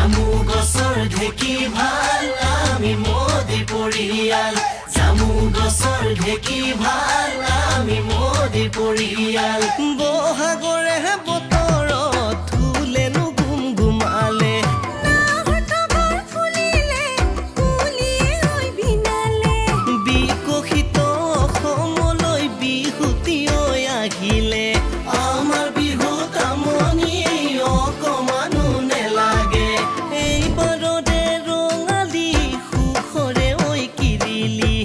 জামু গছৰ ঢেকি ভাল আমি মোদী পৰিয়াল জামু গছৰ ঢেকি ভাল আমি মোদী পৰিয়াল বহাগৰে বতৰত ফুলেনো গুমগুমালে বিকশিত অসমলৈ বিহুতি আহিলে আমাৰ বিহুত আমনি অকমানো নেলাগে এইবাৰতে ৰঙালী সুখৰে ঐ কিৰিলি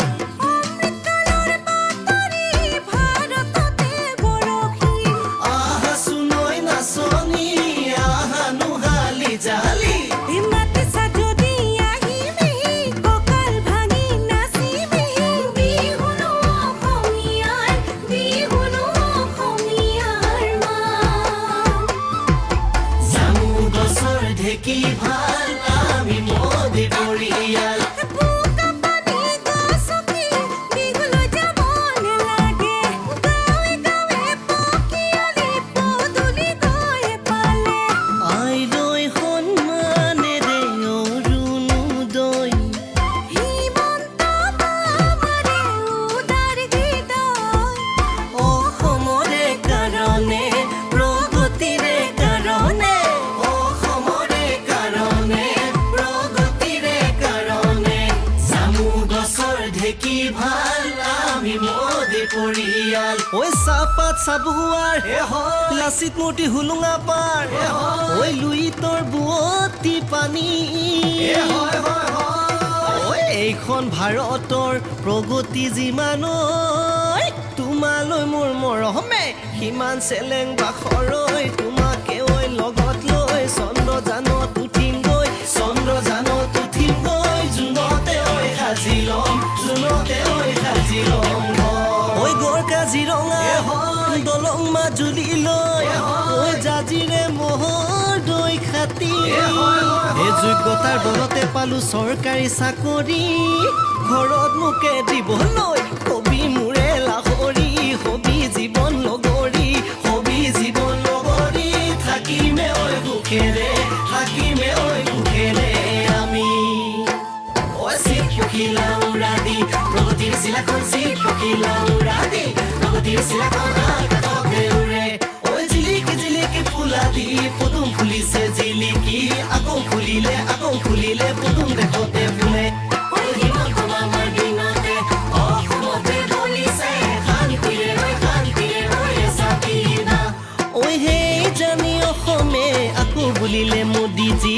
আহা চুনৈ নাচনি আহা নুহালি জালি ঢেকি ভাল আমি মোদী পৰিয়াল আইলৈ সন্মানেৰে অৰুণোদয় অসমৰে কাৰণে প্ৰগতিৰে কাৰণে ঢেকি ভাল আমি মোদী পৰিয়াল ঐ চাহপাত চাবুৱাৰ লাচিত মূৰ্তি হুলুঙা পাৰ ঐ লুইতৰ বুৱতী পানী এইখন ভাৰতৰ প্ৰগতি যিমান তোমালৈ মোৰ মৰমে সিমান চেলেং বাখৰৈ তোমাকে ঐ লগত লৈ চন্দ্ৰযানত উঠিমগৈ চন্দ্ৰযানত উঠিমগৈ জোনতে ঐ সাজি ল'ম জোনতে ঐ সাজি ল'ম ঐ গড় কাজিৰঙা দলং মাজুলীলৈ ঐ জাজিৰে মহৰ দৈ খাতি এই যোগ্যতাৰ বলতে পালো চৰকাৰী চাকৰি ঘৰত মোকে দিবলৈ হবি মোৰে লাহৰি হবি জীৱন লগৰী হবি জীৱন লগৰী থাকিমে ঐ সুখেৰে থাকিমে ঐ সুখেৰে আমি শিক্ষিলা উৰাদি প্ৰগতিৰ চিলাখন শিক্ষিলা উৰাদি প্ৰগতিৰ চিলাখন আকাশে উৰে ঐ জিলিকি জিলিকি ফুলা দি পদুম ফুলিছে জিলিকি আকৌ ফুলিলে পদুম দেখোতে ফুলে আমাৰ দিনতে অসমতে ধলিছে শান্তিৰে চাপিনা ঐ সেই জানি অসমে আকৌ বুলিলে মোদীজী